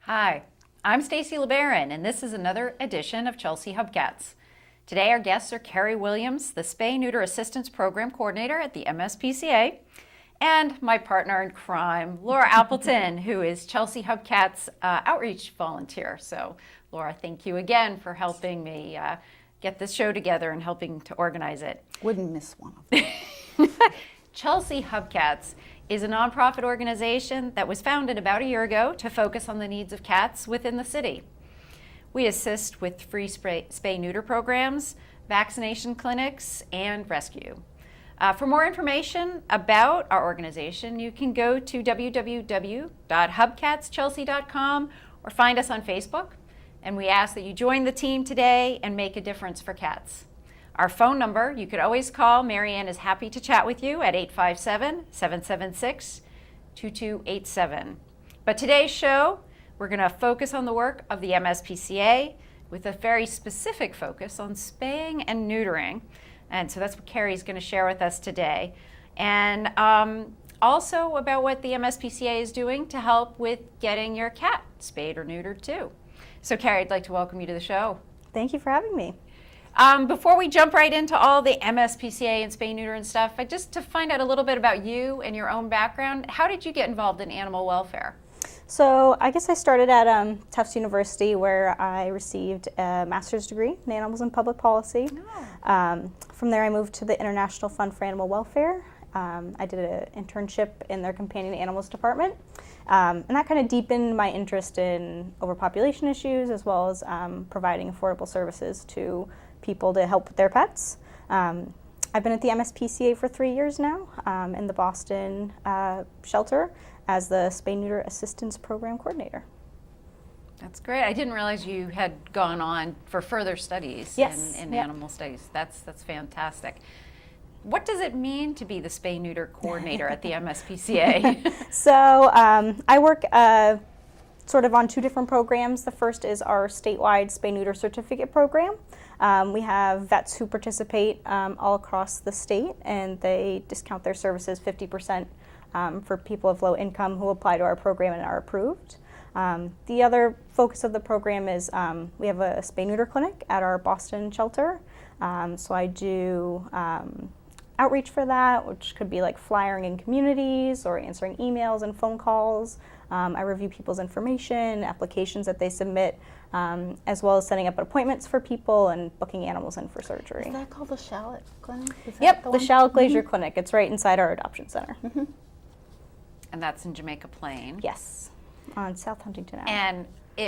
Hi, I'm Stacy LeBaron, and this is another edition of Chelsea Hubcats. Today our guests are Carrie Williams, the Spay-Neuter Assistance Program Coordinator at the MSPCA, and my partner in crime, Laura Appleton, who is Chelsea Hubcats Outreach Volunteer. So Laura, thank you again for helping me get this show together and helping to organize it. Wouldn't miss one of them. Chelsea Hubcats is a nonprofit organization that was founded about a year ago to focus on the needs of cats within the city. We assist with free spay-neuter programs, vaccination clinics, and rescue. For more information about our organization, you can go to www.hubcatschelsea.com or find us on Facebook. And we ask that you join the team today and make a difference for cats. Our phone number, you could always call. Marianne is happy to chat with you at 857-776-2287. But today's show, we're going to focus on the work of the MSPCA with a very specific focus on spaying and neutering. And so that's what Carrie's going to share with us today. And also about what the MSPCA is doing to help with getting your cat spayed or neutered too. So Carrie, I'd like to welcome you to the show. Thank you for having me. Before we jump right into all the MSPCA and spay neuter and stuff, just to find out a little bit about you and your own background, how did you get involved in animal welfare? So I guess I started at Tufts University, where I received a master's degree in animals and public policy. Oh. From there I moved to the International Fund for Animal Welfare. I did an internship in their companion animals department. And that kind of deepened my interest in overpopulation issues, as well as providing affordable services to people to help with their pets. I've been at the MSPCA for 3 years now, in the Boston shelter as the Spay-Neuter Assistance Program Coordinator. That's great. I didn't realize you had gone on for further studies in animal studies. That's fantastic. What does it mean to be the Spay-Neuter Coordinator at the MSPCA? So I work sort of on two different programs. The first is our statewide Spay-Neuter Certificate Program. We have vets who participate all across the state, and they discount their services 50% for people of low income who apply to our program and are approved. The other focus of the program is we have a spay-neuter clinic at our Boston shelter. So I do outreach for that, which could be like flyering in communities or answering emails and phone calls. I review people's information, applications that they submit, as well as setting up appointments for people and booking animals in for surgery. Is that called the Shallot Clinic? Yep, the Shallot Glacier Clinic. It's right inside our adoption center. Mm-hmm. And that's in Jamaica Plain. Yes, on South Huntington Ave. And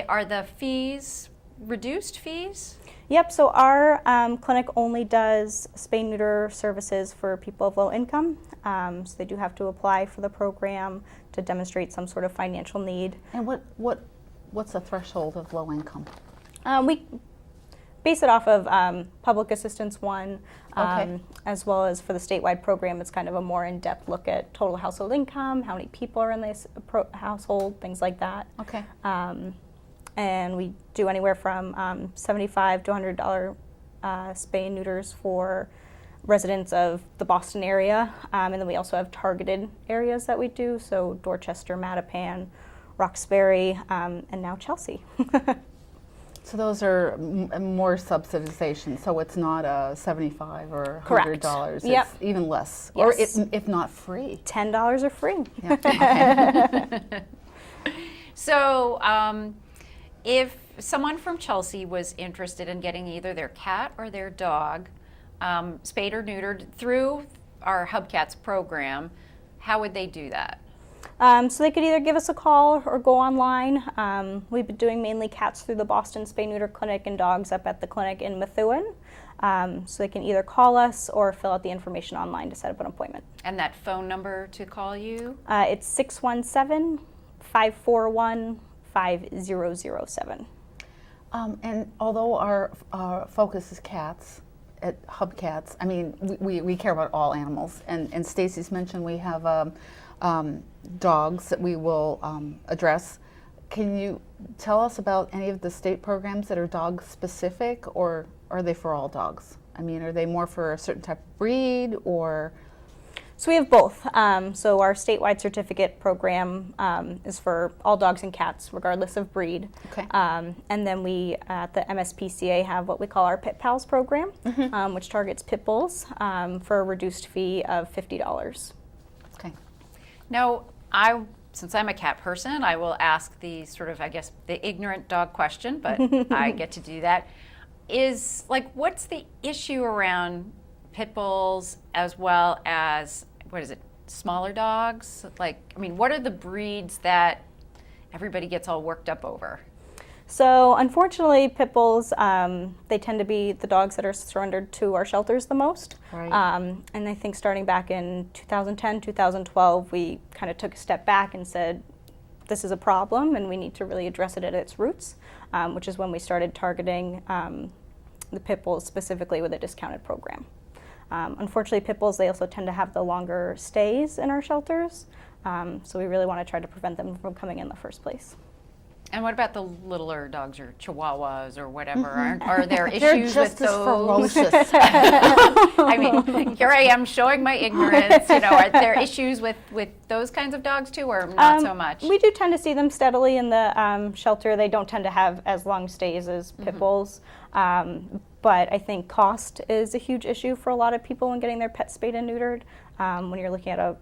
are the fees reduced fees? Yep, so our clinic only does spay-neuter services for people of low income. So they do have to apply for the program to demonstrate some sort of financial need. And what's the threshold of low income? We base it off of Public Assistance 1, Okay. as well as for the statewide program, it's kind of a more in-depth look at total household income, how many people are in this household, things like that. Okay. And we do anywhere from $75 to $100 spay and neuters for residents of the Boston area. And then we also have targeted areas that we do, so Dorchester, Mattapan, Roxbury, and now Chelsea. So those are more subsidization, so it's not a $75 or $100. Correct. It's even less, Yes. or if not free. $10 are free. Yeah. Okay. So if someone from Chelsea was interested in getting either their cat or their dog spayed or neutered through our Hubcats program, how would they do that? So they could either give us a call or go online. We've been doing mainly cats through the Boston Spay-Neuter Clinic and dogs up at the clinic in Methuen. So they can either call us or fill out the information online to set up an appointment. And that phone number to call you? It's 617-541-5007. And although our focus is cats at Hubcats, I mean, we care about all animals. And Stacy's mentioned we have dogs that we will address. Can you tell us about any of the state programs that are dog specific, or are they for all dogs? I mean, are they more for a certain type of breed, or? So we have both. So our statewide certificate program is for all dogs and cats, regardless of breed. Okay. And then we at the MSPCA have what we call our Pit Pals program, which targets pit bulls for a reduced fee of $50. Okay. Now, since I'm a cat person, I will ask the sort of, I guess, the ignorant dog question, but I get to do that. Is, like, what's the issue around pit bulls as well as, what is it, smaller dogs? Like, I mean, what are the breeds that everybody gets all worked up over? So unfortunately, pit bulls, they tend to be the dogs that are surrendered to our shelters the most. Right. And I think starting back in 2010, 2012, we kind of took a step back and said, this is a problem and we need to really address it at its roots, which is when we started targeting the pit bulls specifically with a discounted program. Unfortunately, pit bulls, they also tend to have the longer stays in our shelters, so we really want to try to prevent them from coming in the first place. And what about the littler dogs or chihuahuas or whatever? Are there They're issues just with as those? ferocious. I mean, here I am showing my ignorance. You know, are there issues with those kinds of dogs too, or not so much? We do tend to see them steadily in the shelter. They don't tend to have as long stays as pit bulls. But I think cost is a huge issue for a lot of people when getting their pets spayed and neutered. When you're looking at a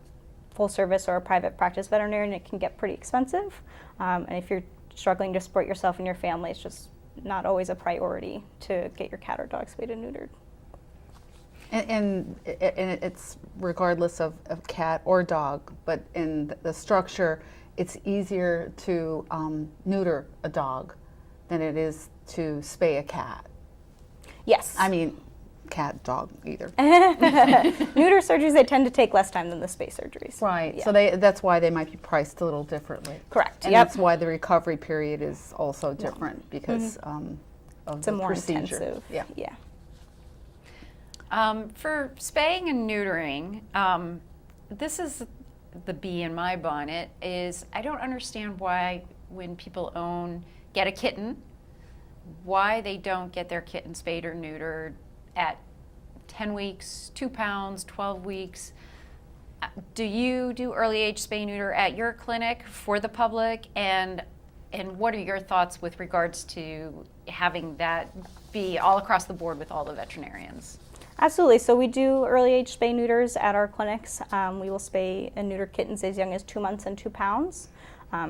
full service or a private practice veterinarian, it can get pretty expensive. And if you're struggling to support yourself and your family, it's just not always a priority to get your cat or dog spayed and neutered. And it's regardless of cat or dog, but in the structure, it's easier to neuter a dog than it is to spay a cat. Yes. I mean, cat, dog, either. Neuter surgeries, they tend to take less time than the spay surgeries. Right. Yeah. So that's why they might be priced a little differently. Correct. And Yep. that's why the recovery period is also different because of It's the a more procedure. intensive. Yeah. Yeah. For spaying and neutering, this is the bee in my bonnet, is I don't understand why when people get a kitten, why they don't get their kitten spayed or neutered at 10 weeks, 2 pounds, 12 weeks. Do you do early age spay neuter at your clinic for the public? And what are your thoughts with regards to having that be all across the board with all the veterinarians? Absolutely. So we do early age spay neuters at our clinics. We will spay and neuter kittens as young as 2 months and 2 pounds.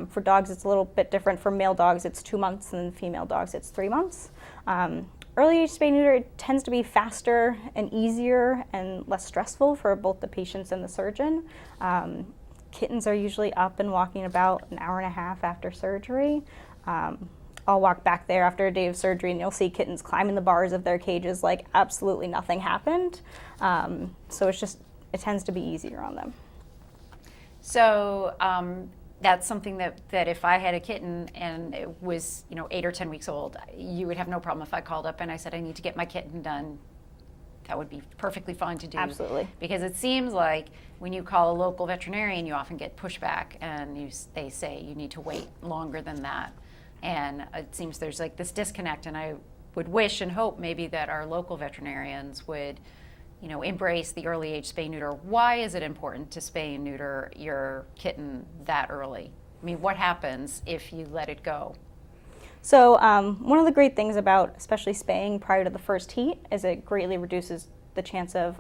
For dogs, it's a little bit different. For male dogs, it's 2 months, and female dogs, it's 3 months. Early age spay neuter tends to be faster and easier and less stressful for both the patients and the surgeon. Kittens are usually up and walking about an hour and a half after surgery. I'll walk back there after a day of surgery and you'll see kittens climbing the bars of their cages like absolutely nothing happened. So it tends to be easier on them. So that's something that if I had a kitten and it was 8 or 10 weeks old, you would have no problem if I called up and I said I need to get my kitten done. That would be perfectly fine to do. Absolutely. Because it seems like when you call a local veterinarian, you often get pushback and they say you need to wait longer than that. And it seems there's like this disconnect, and I would wish and hope maybe that our local veterinarians would embrace the early age spay neuter. Why is it important to spay and neuter your kitten that early? I mean, what happens if you let it go? So one of the great things about especially spaying prior to the first heat is it greatly reduces the chance of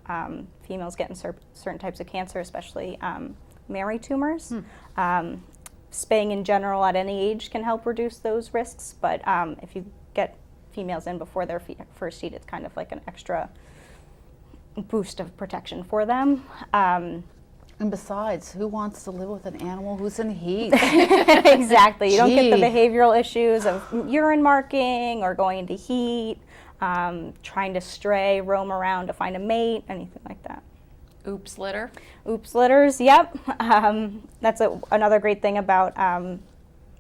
females getting certain types of cancer, especially Mary tumors. Spaying in general at any age can help reduce those risks, but if you get females in before their first heat, it's kind of like an extra boost of protection for them. And besides, who wants to live with an animal who's in heat? Exactly. You don't get the Gee. behavioral issues of urine marking or going into heat, trying to stray, roam around to find a mate, anything like that. Oops litter? Oops litters, yep. That's another great thing about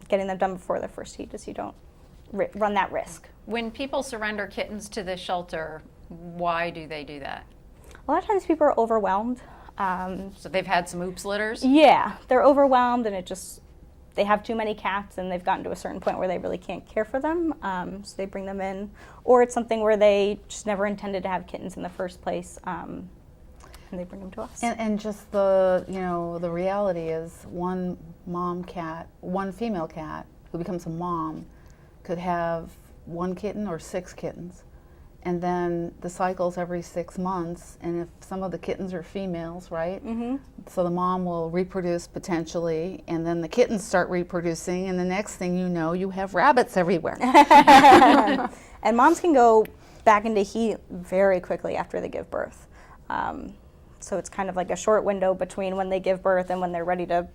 getting them done before their first heat is you don't run that risk. When people surrender kittens to the shelter, why do they do that? A lot of times people are overwhelmed. So they've had some oops litters? Yeah, they're overwhelmed and they have too many cats and they've gotten to a certain point where they really can't care for them, so they bring them in. Or it's something where they just never intended to have kittens in the first place, and they bring them to us. And just the, the reality is one female cat who becomes a mom could have 1 kitten or 6 kittens. And then the cycle's every 6 months, and if some of the kittens are females, right? Mm-hmm. So the mom will reproduce potentially, and then the kittens start reproducing, and the next thing you know, you have rabbits everywhere. And moms can go back into heat very quickly after they give birth. So it's kind of like a short window between when they give birth and when they're ready to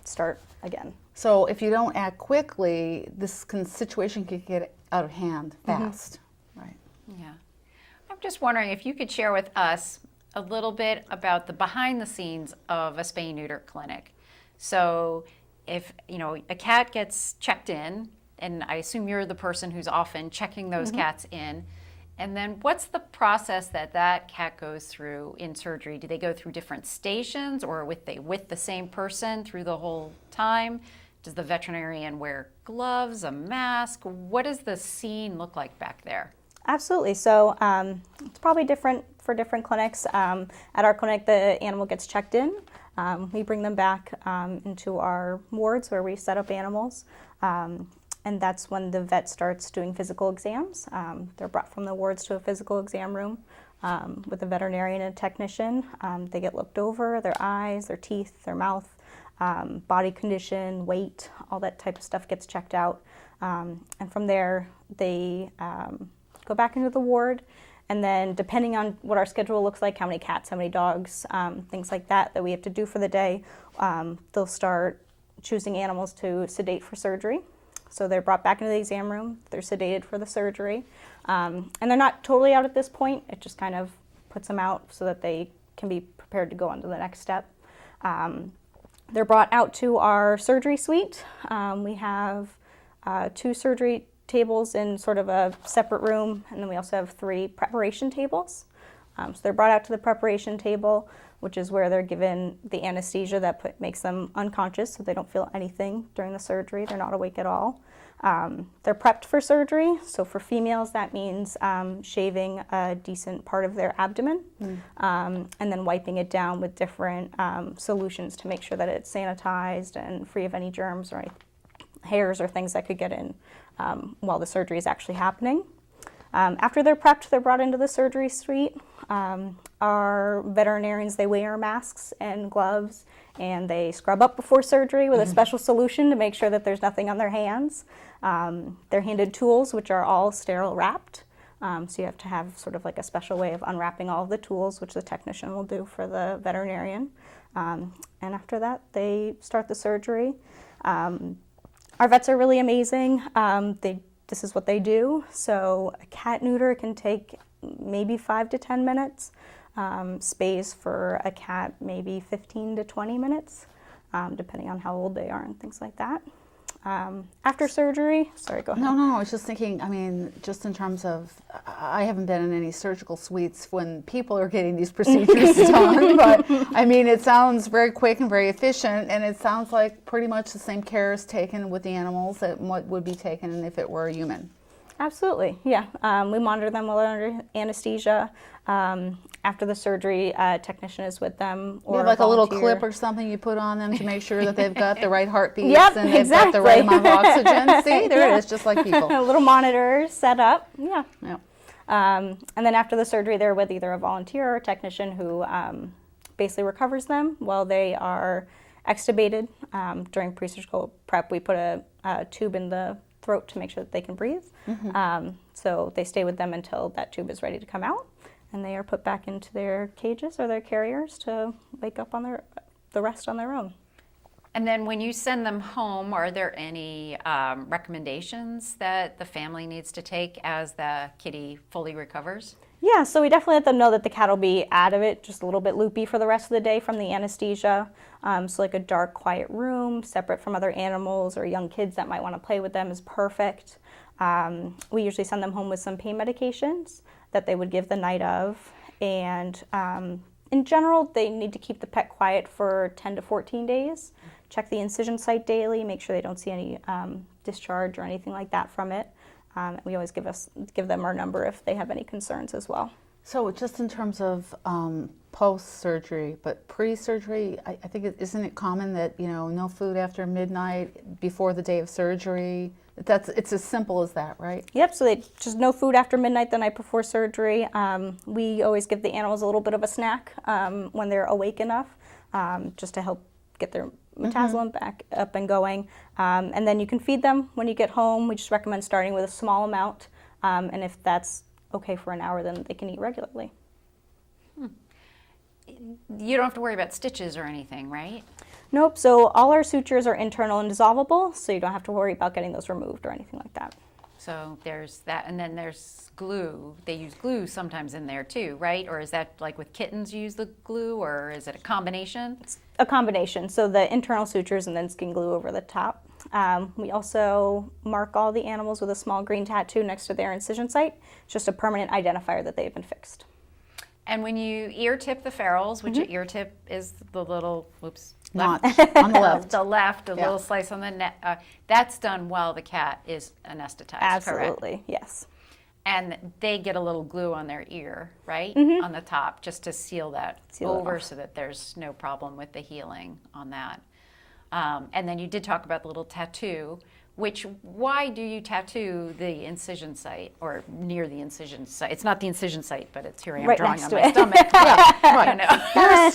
start again. So if you don't act quickly, this situation could get out of hand fast. Right. Yeah. I'm just wondering if you could share with us a little bit about the behind the scenes of a spay neuter clinic. So if, a cat gets checked in, and I assume you're the person who's often checking those cats in, and then what's the process that cat goes through in surgery? Do they go through different stations, or with the same person through the whole time? Does the veterinarian wear gloves, a mask? What does the scene look like back there? Absolutely. So it's probably different for different clinics. At our clinic, the animal gets checked in. We bring them back into our wards where we set up animals. And that's when the vet starts doing physical exams. They're brought from the wards to a physical exam room with a veterinarian and a technician. They get looked over, their eyes, their teeth, their mouth, body condition, weight, all that type of stuff gets checked out. And from there, they go back into the ward. And then depending on what our schedule looks like, how many cats, how many dogs, things like that we have to do for the day, they'll start choosing animals to sedate for surgery. So they're brought back into the exam room, they're sedated for the surgery, and they're not totally out at this point. It just kind of puts them out so that they can be prepared to go on to the next step. They're brought out to our surgery suite. We have 2 surgery tables in sort of a separate room, and then we also have 3 preparation tables. So they're brought out to the preparation table, which is where they're given the anesthesia that makes them unconscious, so they don't feel anything during the surgery. They're not awake at all. They're prepped for surgery. So for females, that means shaving a decent part of their abdomen and then wiping it down with different solutions to make sure that it's sanitized and free of any germs or hairs or things that could get in while the surgery is actually happening. After they're prepped, they're brought into the surgery suite. Our veterinarians, they wear masks and gloves, and they scrub up before surgery with a special solution to make sure that there's nothing on their hands. They're handed tools, which are all sterile wrapped. So you have to have sort of like a special way of unwrapping all of the tools, which the technician will do for the veterinarian. And after that, they start the surgery. Our vets are really amazing. This is what they do. So a cat neuter can take maybe 5 to 10 minutes. Spays for a cat maybe 15 to 20 minutes, depending on how old they are and things like that. After surgery, sorry, go ahead. No, I was just thinking, just in terms of, I haven't been in any surgical suites when people are getting these procedures done, but it sounds very quick and very efficient, and it sounds like pretty much the same care is taken with the animals that what would be taken if it were a human. Absolutely, yeah. We monitor them while they're under anesthesia. After the surgery, a technician is with them. Or you have like a little clip or something you put on them to make sure that they've got the right heartbeats and they've got the right amount of oxygen. See, there it is, just like people. A little monitor set up, yeah. And then after the surgery, they're with either a volunteer or a technician who basically recovers them while they are extubated. During pre-surgical prep, we put a tube in the throat to make sure that they can breathe. So they stay with them until that tube is ready to come out, and they are put back into their cages or their carriers to wake up on the rest on their own. And then when you send them home, are there any recommendations that the family needs to take as the kitty fully recovers? Yeah, so we definitely let them know that the cat will be out of it, just a little bit loopy for the rest of the day from the anesthesia. So like a dark, quiet room, separate from other animals or young kids that might want to play with them is perfect. We usually send them home with some pain medications that they would give the night of. And In general, they need to keep the pet quiet for 10 to 14 days. Check the incision site daily, make sure they don't see any discharge or anything like that from it. We always give them our number if they have any concerns as well. So just in terms of post-surgery, but pre-surgery, I think isn't it common that, no food after midnight before the day of surgery? It's as simple as that, right? Yep, so they just no food after midnight the night before surgery. We always give the animals a little bit of a snack when they're awake enough, just to help get their metabolism back up and going. And then you can feed them when you get home. We just recommend starting with a small amount, and if that's okay for an hour, then they can eat regularly. You don't have to worry about stitches or anything, right? Nope, so all our sutures are internal and dissolvable, so you don't have to worry about getting those removed or anything like that. So there's that, and then there's glue. They use glue sometimes in there too, right? Or is that like with kittens you use the glue, or is it a combination? It's a combination, so the internal sutures and then skin glue over the top. We also mark all the animals with a small green tattoo next to their incision site. It's just a permanent identifier that they've been fixed. And when you ear tip the ferrules, which ear tip is the little, Notch on the left. the left, a little slice on the neck, that's done while the cat is anesthetized, Absolutely, correct? yes. And they get a little glue on their ear, right? On the top, just to seal that over so that there's no problem with the healing on that. And then you did talk about the little tattoo, why do you tattoo the incision site or near the incision site? It's not the incision site, but it's here I am Right drawing next on to my it. stomach. Your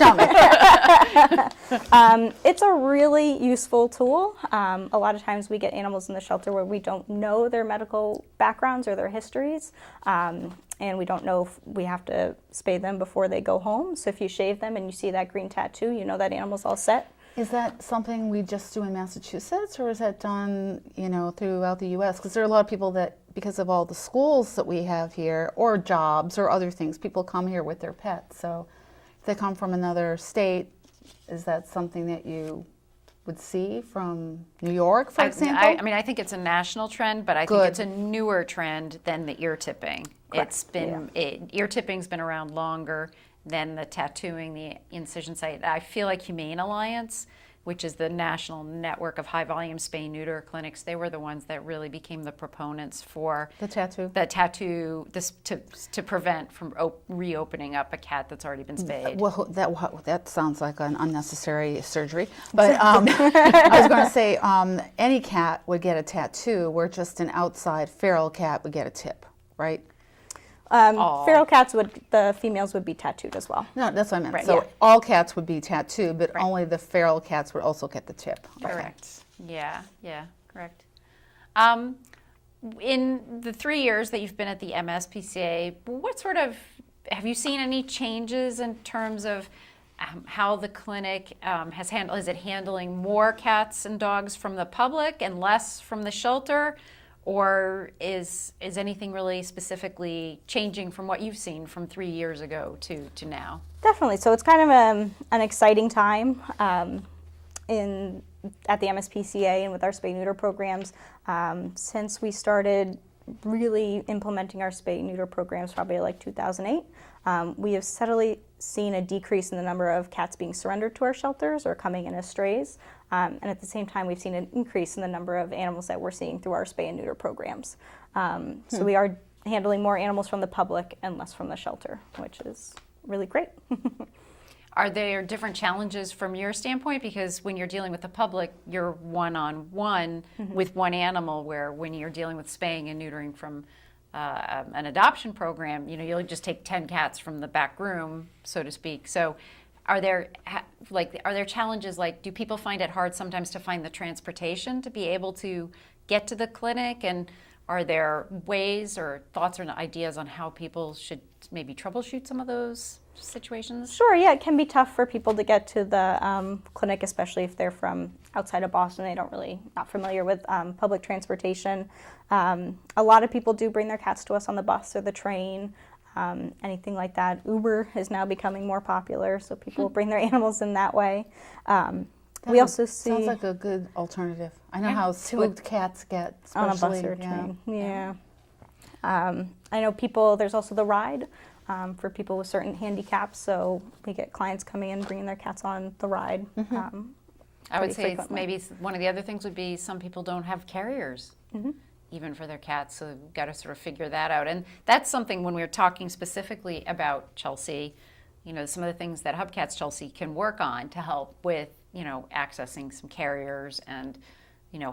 stomach. It's a really useful tool. A lot of times we get animals in the shelter where we don't know their medical backgrounds or their histories, and we don't know if we have to spay them before they go home. So if you shave them and you see that green tattoo, you know that animal's all set. Is that something we just do in Massachusetts, or is that done, throughout the U.S.? Because there are a lot of people that, because of all the schools that we have here, or jobs or other things, people come here with their pets. So if they come from another state, is that something that you would see from New York, for example? I think it's a national trend, but I think it's a newer trend than the ear tipping. Correct. It's been, ear tipping's been around longer than the tattooing, the incision site. I feel like Humane Alliance, which is the national network of high-volume spay-neuter clinics, they were the ones that really became the proponents for The tattoo? the tattoo, to prevent from reopening up a cat that's already been spayed. Well, that sounds like an unnecessary surgery. But I was going to say, any cat would get a tattoo, where just an outside feral cat would get a tip, right? Feral cats the females would be tattooed as well. No, that's what I meant. Right. So all cats would be tattooed, but only the feral cats would also get the tip. Correct. Yeah, correct. In the 3 years that you've been at the MSPCA, have you seen any changes in terms of how the clinic has handled? Is it handling more cats and dogs from the public and less from the shelter? Or is anything really specifically changing from what you've seen from 3 years ago to now? Definitely. So it's kind of an exciting time at the MSPCA and with our spay-neuter programs. Since we started really implementing our spay-neuter programs probably like 2008, we have steadily seen a decrease in the number of cats being surrendered to our shelters or coming in as strays. And at the same time, we've seen an increase in the number of animals that we're seeing through our spay and neuter programs. So we are handling more animals from the public and less from the shelter, which is really great. Are there different challenges from your standpoint? Because when you're dealing with the public, you're one-on-one with one animal, where when you're dealing with spaying and neutering from an adoption program, you'll just take 10 cats from the back room, so to speak. So are there challenges, like do people find it hard sometimes to find the transportation to be able to get to the clinic? And are there ways or thoughts or ideas on how people should maybe troubleshoot some of those situations? Sure, yeah, it can be tough for people to get to the clinic, especially if they're from outside of Boston. They don't really, not familiar with public transportation. A lot of people do bring their cats to us on the bus or the train, anything like that. Uber is now becoming more popular, so people bring their animals in that way. We also see... Sounds like a good alternative. I know how spooked cats get, on a especially bus or a train. Yeah. I know there's also the ride for people with certain handicaps, so we get clients coming in bringing their cats on the ride. I would pretty say frequently. maybe one of the other things would be some people don't have carriers even for their cats, so we've got to sort of figure that out. And that's something when we were talking specifically about Chelsea, some of the things that Hubcats Chelsea can work on to help with, accessing some carriers and,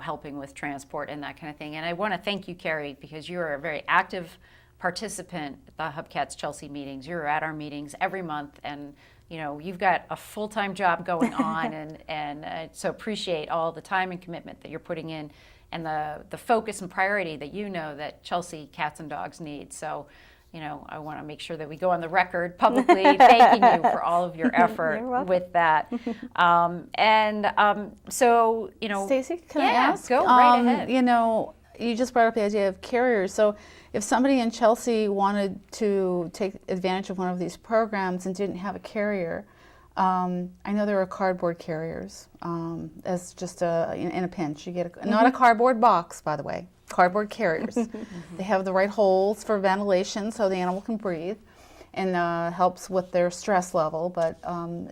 helping with transport and that kind of thing. And I want to thank you, Carrie, because you are a very active participant at the Hubcats Chelsea meetings. You're at our meetings every month, and you've got a full-time job going on, and so appreciate all the time and commitment that you're putting in, and the focus and priority that that Chelsea cats and dogs need. So, I want to make sure that we go on the record publicly thanking you for all of your effort with that. So, Stacy, can I yeah, ask? go right ahead. You just brought up the idea of carriers. So if somebody in Chelsea wanted to take advantage of one of these programs and didn't have a carrier, I know there are cardboard carriers as just in a pinch. You get not a cardboard box, by the way, cardboard carriers. They have the right holes for ventilation so the animal can breathe, and helps with their stress level. But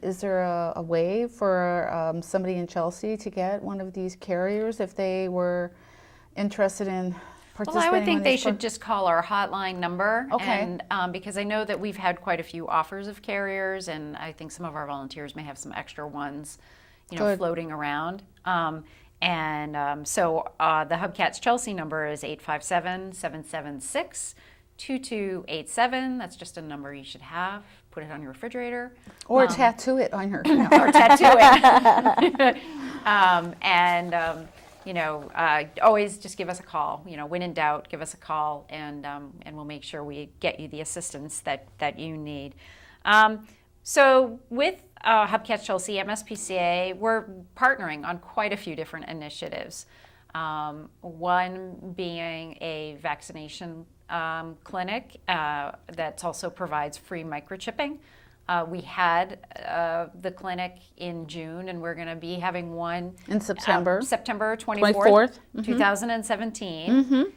is there a way for somebody in Chelsea to get one of these carriers if they were interested in participating? Well, I would think they should just call our hotline number. Okay. And because I know that we've had quite a few offers of carriers, and I think some of our volunteers may have some extra ones, Good. floating around. So the Hubcats Chelsea number is 857-776-2287. That's just a number you should have. Put it on your refrigerator. Or tattoo it on your Or tattoo it. Always just give us a call. When in doubt, give us a call, and we'll make sure we get you the assistance that you need. So with Hubcats Chelsea, MSPCA, we're partnering on quite a few different initiatives. One being a vaccination clinic that also provides free microchipping. We had the clinic in June, and we're going to be having one in September. September 24th, 2017.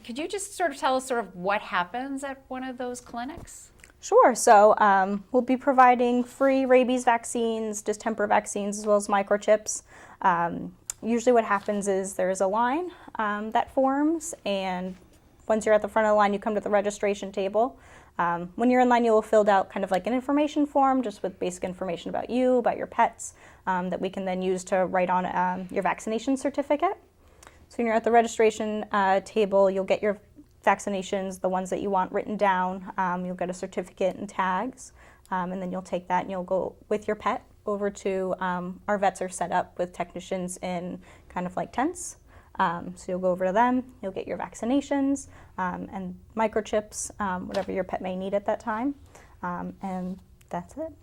Could you just sort of tell us what happens at one of those clinics? Sure. So we'll be providing free rabies vaccines, distemper vaccines, as well as microchips. Usually what happens is there's a line that forms, and once you're at the front of the line, you come to the registration table. When you're in line, you'll have filled out kind of like an information form just with basic information about you, about your pets, that we can then use to write on your vaccination certificate. So when you're at the registration table, you'll get your vaccinations, the ones that you want written down. You'll get a certificate and tags, and then you'll take that and you'll go with your pet over to our vets are set up with technicians in kind of like tents. So you'll go over to them, you'll get your vaccinations and microchips, whatever your pet may need at that time, and that's it.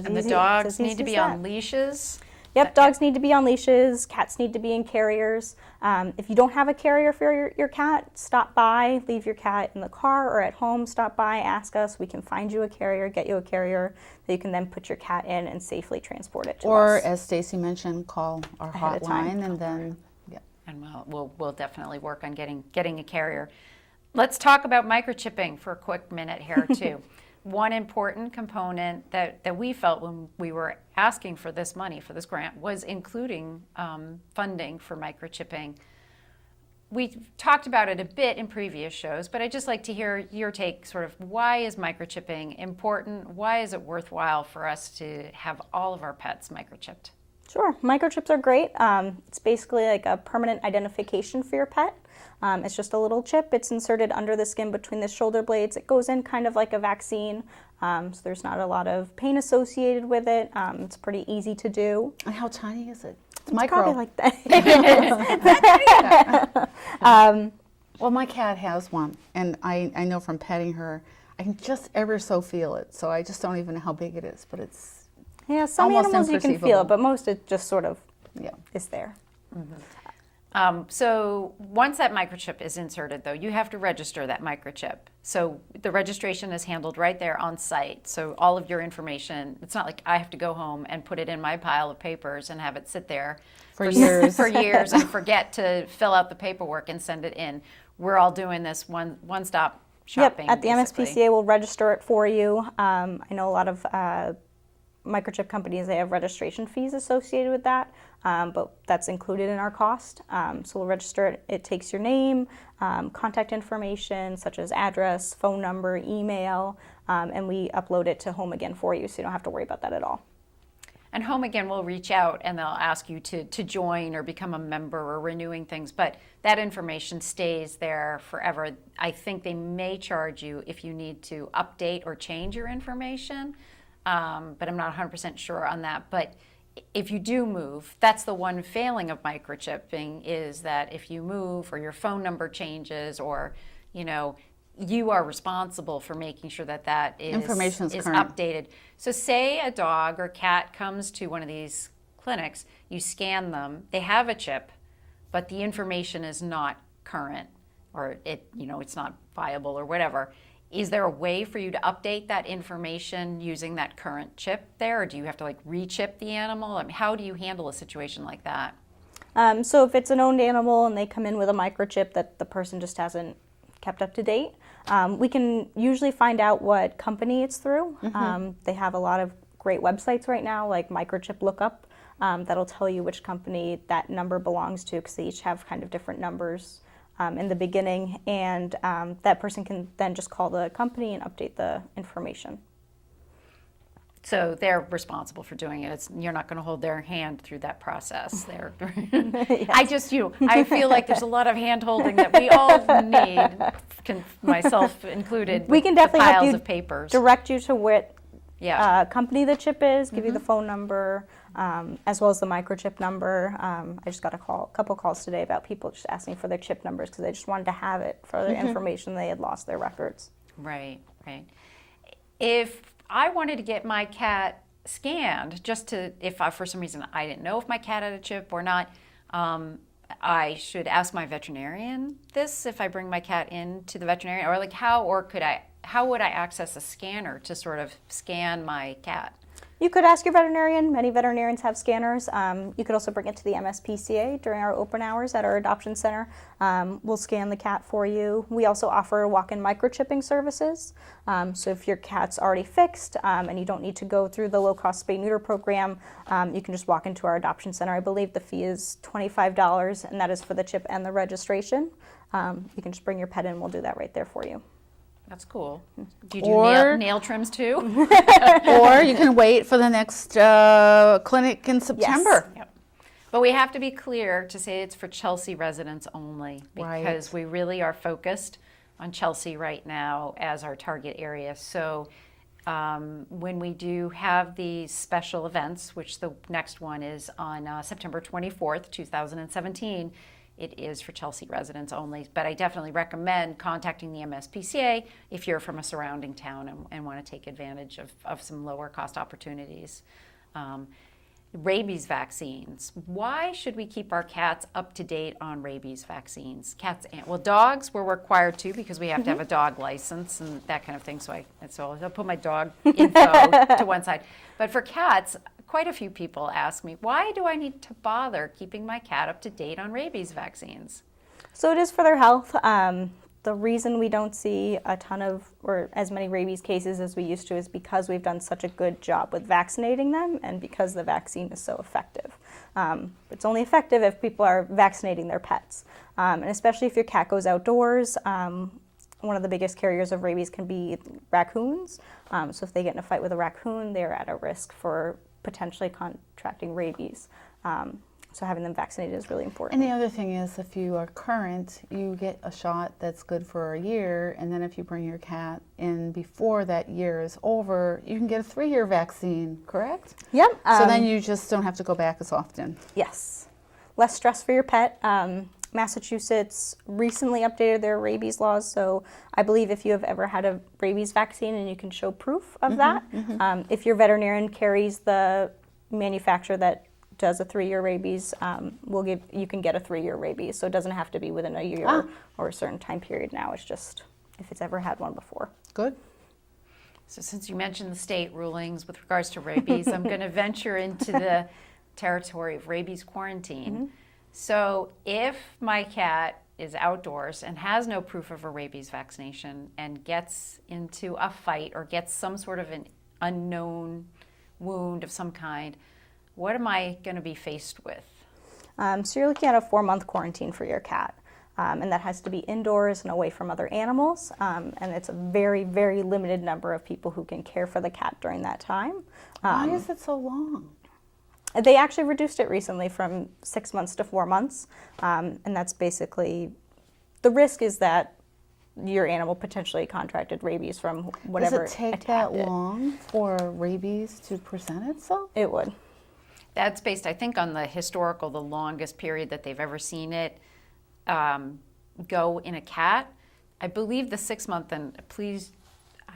And the dogs need to be on leashes? Yep, dogs need to be on leashes, cats need to be in carriers. If you don't have a carrier for your cat, stop by, leave your cat in the car or at home, stop by, ask us. We can find you a carrier, get you a carrier that you can then put your cat in and safely transport it to us. Or, as Stacy mentioned, call our Ahead of time. hotline, and then, And we'll definitely work on getting a carrier. Let's talk about microchipping for a quick minute here, too. One important component that we felt when we were asking for this money, for this grant, was including funding for microchipping. We've talked about it a bit in previous shows, but I'd just like to hear your take, sort of, why is microchipping important? Why is it worthwhile for us to have all of our pets microchipped? Sure, microchips are great. It's basically like a permanent identification for your pet. It's just a little chip. It's inserted under the skin between the shoulder blades. It goes in kind of like a vaccine, so there's not a lot of pain associated with it. It's pretty easy to do. and how tiny is it? It's Probably micro. like that. Well, my cat has one, and I know from petting her, I can just ever so feel it. So I just don't even know how big it is, but it's Yeah, some Almost animals you can feel imperceivable. it, but most it just sort of is there. So once that microchip is inserted, though, you have to register that microchip. So the registration is handled right there on site. So all of your information, it's not like I have to go home and put it in my pile of papers and have it sit there For years. for years and forget to fill out the paperwork and send it in. we're all doing this one-stop shopping. Yep, at the basically. MSPCA, we'll register it for you. I know a lot of microchip companies, they have registration fees associated with that, but that's included in our cost. So we'll register it. It takes your name, contact information such as address, phone number, email, and we upload it to Home Again for you, so you don't have to worry about that at all. And Home Again will reach out and they'll ask you to join or become a member or renewing things, but that information stays there forever. I think they may charge you if you need to update or change your information, but I'm not 100% sure on that. But if you do move, that's the one failing of microchipping, is that if you move or your phone number changes, or you are responsible for making sure that Information is current. updated. So say a dog or cat comes to one of these clinics, you scan them, they have a chip, but the information is not current, or it's not viable or whatever. Is there a way for you to update that information using that current chip there, or do you have to re-chip the animal? I mean, how do you handle a situation like that? So if it's an owned animal and they come in with a microchip that the person just hasn't kept up to date, we can usually find out what company it's through. They have a lot of great websites right now, like Microchip Lookup, that'll tell you which company that number belongs to, because they each have kind of different numbers in the beginning, and that person can then just call the company and update the information. So they're responsible for doing it. You're not going to hold their hand through that process. Yes. I feel like there's a lot of hand holding that we all need, myself included. We can with definitely the help piles you of papers. direct you to what Yeah. company the chip is, give you the phone number, as well as the microchip number. I just got a couple calls today about people just asking for their chip numbers because they just wanted to have it for their information. They had lost their records. Right. If I wanted to get my cat scanned, if for some reason I didn't know if my cat had a chip or not, I should ask my veterinarian this if I bring my cat in to the veterinarian, or how would I access a scanner to sort of scan my cat? You could ask your veterinarian. Many veterinarians have scanners. You could also bring it to the MSPCA during our open hours at our adoption center. We'll scan the cat for you. We also offer walk-in microchipping services. So if your cat's already fixed and you don't need to go through the low-cost spay-neuter program, you can just walk into our adoption center. I believe the fee is $25, and that is for the chip and the registration. You can just bring your pet in. We'll do that right there for you. That's cool. Do you do nail trims too? Or you can wait for the next clinic in September. Yes. Yep. But we have to be clear to say it's for Chelsea residents only, because Right. we really are focused on Chelsea right now as our target area. So when we do have these special events, which the next one is on September 24th, 2017, it is for Chelsea residents only. But I definitely recommend contacting the MSPCA if you're from a surrounding town and want to take advantage of some lower cost opportunities. Rabies vaccines. Why should we keep our cats up to date on rabies vaccines? Dogs we're required to, because we have to have a dog license and that kind of thing. So I'll put my dog info to one side. But for cats, quite a few people ask me, why do I need to bother keeping my cat up to date on rabies vaccines? So it is for their health. The reason we don't see a ton of or as many rabies cases as we used to is because we've done such a good job with vaccinating them, and because the vaccine is so effective. It's only effective if people are vaccinating their pets, and especially if your cat goes outdoors. One of the biggest carriers of rabies can be raccoons. So if they get in a fight with a raccoon, they're at a risk for potentially contracting rabies. So having them vaccinated is really important. And the other thing is, if you are current, you get a shot that's good for a year, and then if you bring your cat in before that year is over, you can get a 3-year vaccine, correct? Yep. So then you just don't have to go back as often. Yes. Less stress for your pet. Massachusetts recently updated their rabies laws, so I believe if you have ever had a rabies vaccine and you can show proof of that, if your veterinarian carries the manufacturer that does a 3-year rabies, you can get a 3-year rabies. So it doesn't have to be within a year or a certain time period now. It's just if it's ever had one before. Good. So since you mentioned the state rulings with regards to rabies, I'm going to venture into the territory of rabies quarantine. So if my cat is outdoors and has no proof of a rabies vaccination and gets into a fight or gets some sort of an unknown wound of some kind, what am I going to be faced with? So you're looking at a 4-month quarantine for your cat. And that has to be indoors and away from other animals. And it's a very, very limited number of people who can care for the cat during that time. Why is it so long? They actually reduced it recently from 6 months to 4 months. And that's basically, the risk is that your animal potentially contracted rabies from whatever Does it take attacked that it. long for rabies to present itself? It would. That's based, I think, on the longest period that they've ever seen it go in a cat. I believe the 6 month, and please,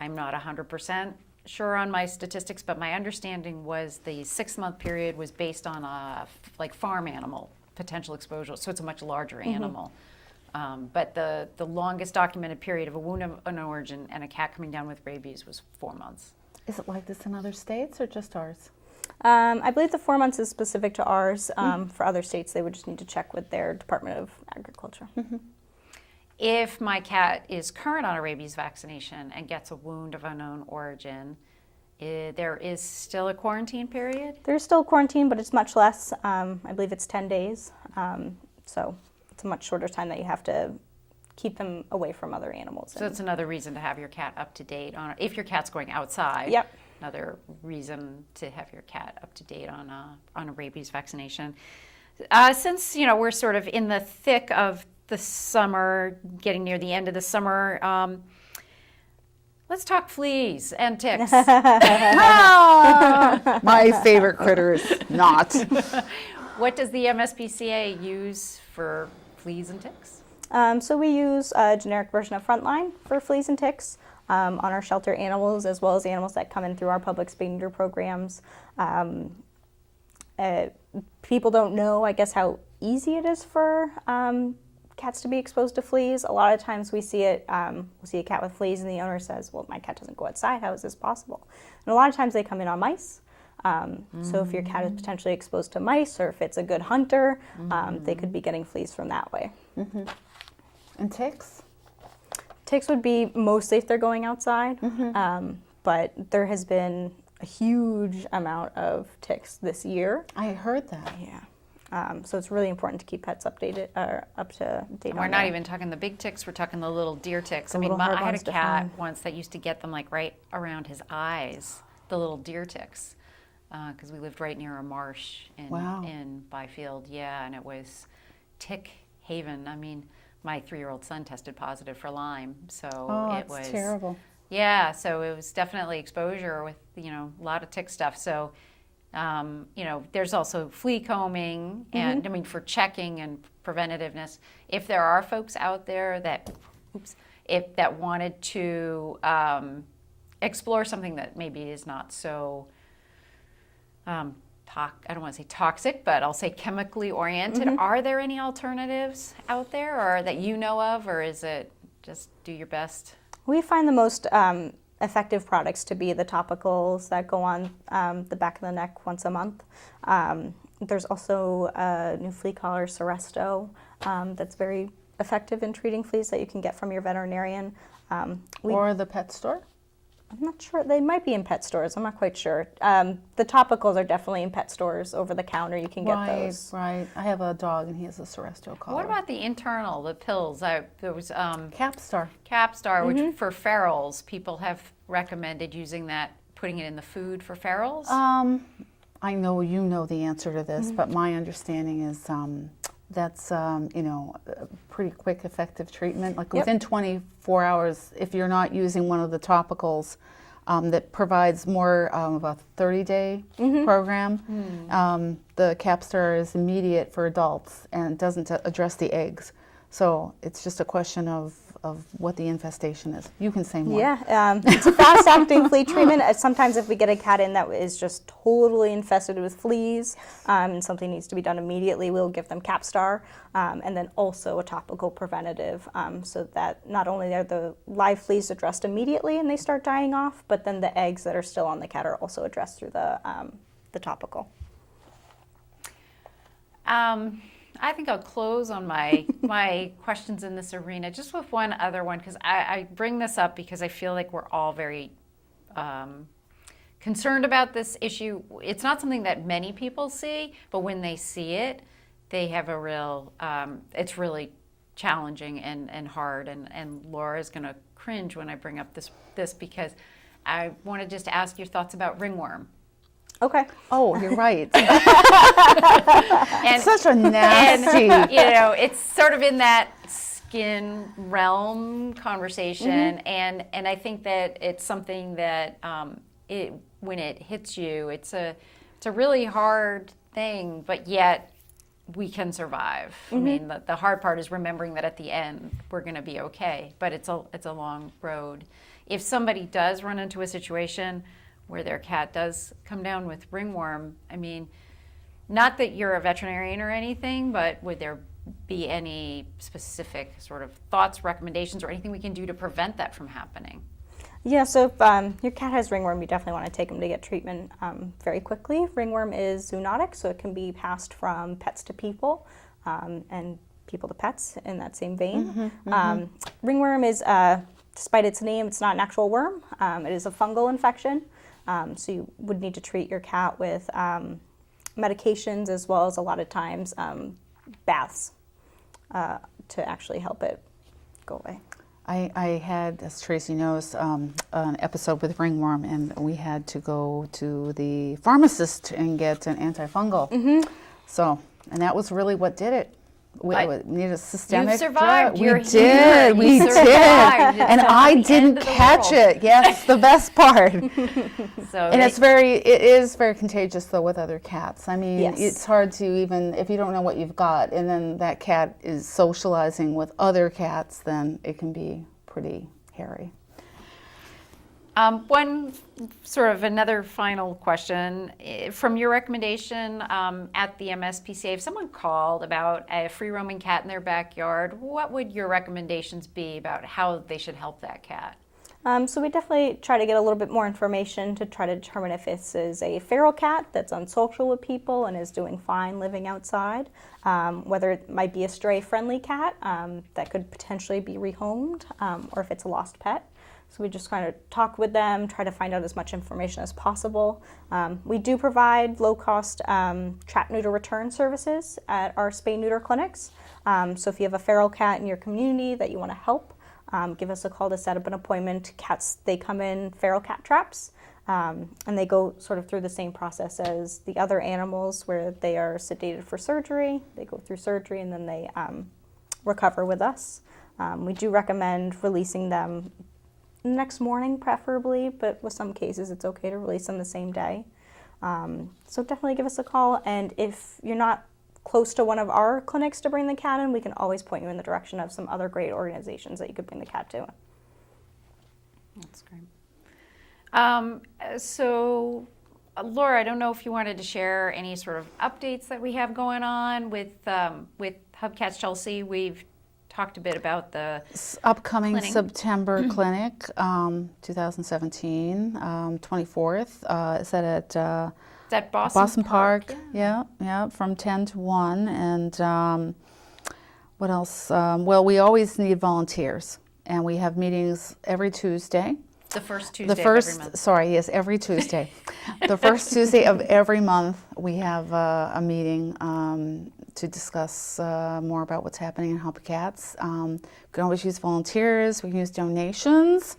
I'm not 100% sure on my statistics, but my understanding was the 6 month period was based on a farm animal potential exposure, so it's a much larger animal. But the longest documented period of a wound of an origin and a cat coming down with rabies was 4 months. Is it like this in other states or just ours? I believe the 4 months is specific to ours. For other states, they would just need to check with their Department of Agriculture. If my cat is current on a rabies vaccination and gets a wound of unknown origin, there is still a quarantine period? There's still quarantine, but it's much less. I believe it's 10 days. So it's a much shorter time that you have to keep them away from other animals. So that's another reason to have your cat up to date on it. If your cat's going outside, Yep. Another reason to have your cat up to date on a rabies vaccination. Since we're sort of in the thick of the summer, getting near the end of the summer, let's talk fleas and ticks. My favorite critters, not. What does the MSPCA use for fleas and ticks? So we use a generic version of Frontline for fleas and ticks on our shelter animals, as well as animals that come in through our public spay neuter programs. People don't know, I guess, how easy it is for cats to be exposed to fleas. A lot of times we see it, we'll see a cat with fleas and the owner says, well, my cat doesn't go outside, how is this possible? And a lot of times they come in on mice. So if your cat is potentially exposed to mice, or if it's a good hunter, they could be getting fleas from that way. And ticks? Ticks would be mostly if they're going outside, but there has been a huge amount of ticks this year. I heard that. Yeah. So it's really important to keep pets updated, up to date. And we're not even talking the big ticks, we're talking the little deer ticks. The I mean, little hard I had a ones to cat find. once that used to get them like right around his eyes, the little deer ticks, because we lived right near a marsh in Byfield. Yeah, and it was tick haven. I mean, my 3-year-old son tested positive for Lyme, so it was terrible. Yeah, so it was definitely exposure with a lot of tick stuff. So there's also flea combing, and I mean for checking and preventativeness. If there are folks out there that wanted to explore something that maybe is not so I don't want to say toxic, but I'll say chemically oriented. Are there any alternatives out there, or that you know of, or is it just do your best? We find the most effective products to be the topicals that go on the back of the neck once a month. There's also a new flea collar, Seresto, that's very effective in treating fleas that you can get from your veterinarian. Or the pet store? I'm not sure. They might be in pet stores. I'm not quite sure. The topicals are definitely in pet stores over the counter. You can get those. Right. I have a dog and he has a Seresto collar. What about the internal, the pills? There was Capstar? Capstar, which for ferals, people have recommended using that, putting it in the food for ferals. I know you know the answer to this, but my understanding is that's a pretty quick, effective treatment. Like within 24 hours, if you're not using one of the topicals that provides more of a 30-day program, the Capstar is immediate for adults and doesn't address the eggs. So it's just a question of what the infestation is. You can say more. Yeah, it's a fast-acting flea treatment. Sometimes if we get a cat in that is just totally infested with fleas and something needs to be done immediately, we'll give them Capstar, and then also a topical preventative, so that not only are the live fleas addressed immediately and they start dying off, but then the eggs that are still on the cat are also addressed through the topical. I think I'll close on my questions in this arena just with one other one, because I bring this up because I feel like we're all very concerned about this issue. It's not something that many people see, but when they see it, they have a real, it's really challenging and hard. And Laura's going to cringe when I bring up this because I want to just ask your thoughts about ringworm. Okay. Oh, you're right. And, Such a nasty. and, it's sort of in that skin realm conversation, and I think that it's something that when it hits you, it's a really hard thing, but yet we can survive. I mean, the hard part is remembering that at the end we're going to be okay, but it's a long road. If somebody does run into a situation where their cat does come down with ringworm, I mean, not that you're a veterinarian or anything, but would there be any specific sort of thoughts, recommendations, or anything we can do to prevent that from happening? Yeah, so if your cat has ringworm, you definitely want to take them to get treatment very quickly. Ringworm is zoonotic, so it can be passed from pets to people and people to pets in that same vein. Ringworm is, despite its name, it's not an actual worm. It is a fungal infection. So you would need to treat your cat with medications, as well as a lot of times baths to actually help it go away. I had, as Tracy knows, an episode with ringworm, and we had to go to the pharmacist and get an antifungal. So, and that was really what did it. We needed a systemic You've survived. drug. You're We did. here. You survived. And It's I not the end didn't of the catch world. it. Yes, the best part. So And it is very contagious though with other cats. I mean, Yes. it's hard to even, if you don't know what you've got, and then that cat is socializing with other cats, then it can be pretty hairy. one sort of another final question. From your recommendation at the MSPCA, if someone called about a free roaming cat in their backyard, what would your recommendations be about how they should help that cat? So we definitely try to get a little bit more information to try to determine if this is a feral cat that's unsocial with people and is doing fine living outside, whether it might be a stray-friendly cat that could potentially be rehomed, or if it's a lost pet. So we just kind of talk with them, try to find out as much information as possible. We do provide low-cost trap-neuter return services at our spay-neuter clinics. So if you have a feral cat in your community that you want to help, give us a call to set up an appointment. Cats, they come in feral cat traps, and they go sort of through the same process as the other animals, where they are sedated for surgery. They go through surgery and then they recover with us. We do recommend releasing them next morning preferably, but with some cases it's okay to release them the same day. So definitely give us a call, and if you're not close to one of our clinics to bring the cat in, we can always point you in the direction of some other great organizations that you could bring the cat to. That's great. So, Laura, I don't know if you wanted to share any sort of updates that we have going on with Hubcats Chelsea. We've talked a bit about the Upcoming clinic. September clinic, 2017, 24th. Is that at It's at Boston Park? Yeah, from 10 to 1. And what else? Well, we always need volunteers, and we have meetings every Tuesday. The first Tuesday of every month. Every Tuesday. The first Tuesday of every month, we have a meeting to discuss more about what's happening in Hubcats. We can always use volunteers. We can use donations.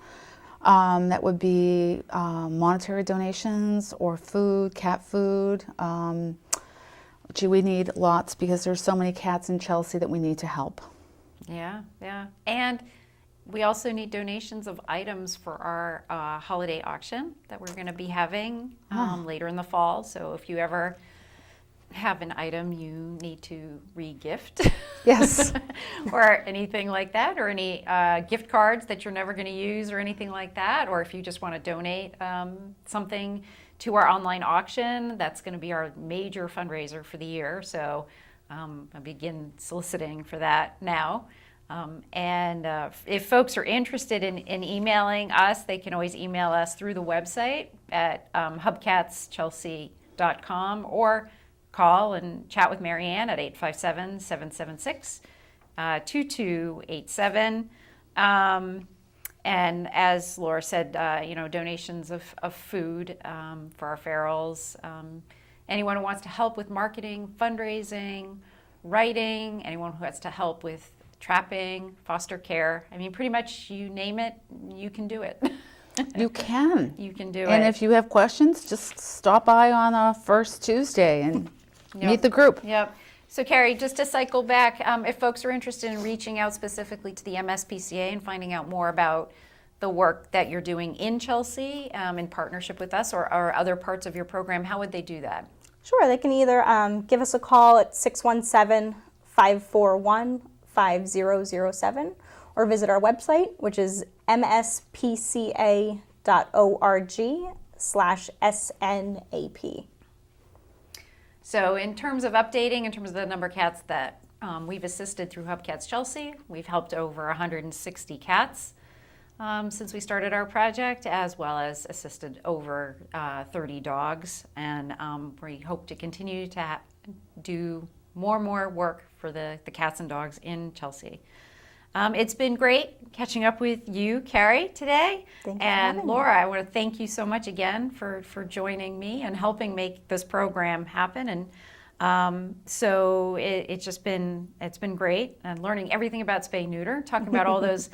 That would be monetary donations or food, cat food. We need lots because there's so many cats in Chelsea that we need to help. Yeah. And we also need donations of items for our holiday auction that we're going to be having later in the fall. So if you ever have an item you need to re-gift, Yes. or anything like that, or any gift cards that you're never going to use or anything like that, or if you just want to donate something to our online auction, that's going to be our major fundraiser for the year. So I begin soliciting for that now. And if folks are interested in emailing us, they can always email us through the website at hubcatschelsea.com or call and chat with Mary Ann at 857-776-2287. And as Laura said, donations of food for our ferals. Anyone who wants to help with marketing, fundraising, writing, anyone who has to help with trapping, foster care. I mean, pretty much you name it, you can do it. You can. You can do it. And if you have questions, just stop by on a first Tuesday and meet the group. Yep. So Carrie, just to cycle back, if folks are interested in reaching out specifically to the MSPCA and finding out more about the work that you're doing in Chelsea in partnership with us or other parts of your program, how would they do that? Sure, they can either give us a call at 617-541-5007 or visit our website, which is mspca.org/SNAP. So in terms of updating, in terms of the number of cats that we've assisted through Hubcats Chelsea, we've helped over 160 cats since we started our project, as well as assisted over 30 dogs. And we hope to continue to do more and more work for the cats and dogs in Chelsea. It's been great catching up with you, Carrie, today. Thank you for and having Laura, me. I want to thank you so much again for joining me and helping make this program happen. And so it's been great and learning everything about spay neuter, talking about all those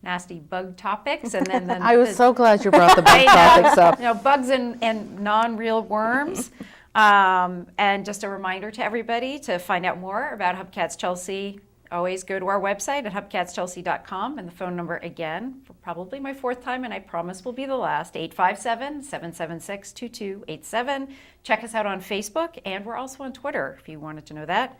nasty bug topics, and then I was so glad you brought the bug topics up. Bugs and non-real worms. And just a reminder to everybody to find out more about Hubcats Chelsea. Always go to our website at hubcatschelsea.com, and the phone number again, for probably my fourth time, and I promise will be the last, 857-776-2287. Check us out on Facebook, and we're also on Twitter if you wanted to know that.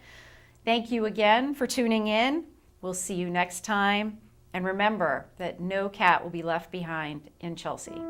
Thank you again for tuning in. We'll see you next time. And remember that no cat will be left behind in Chelsea.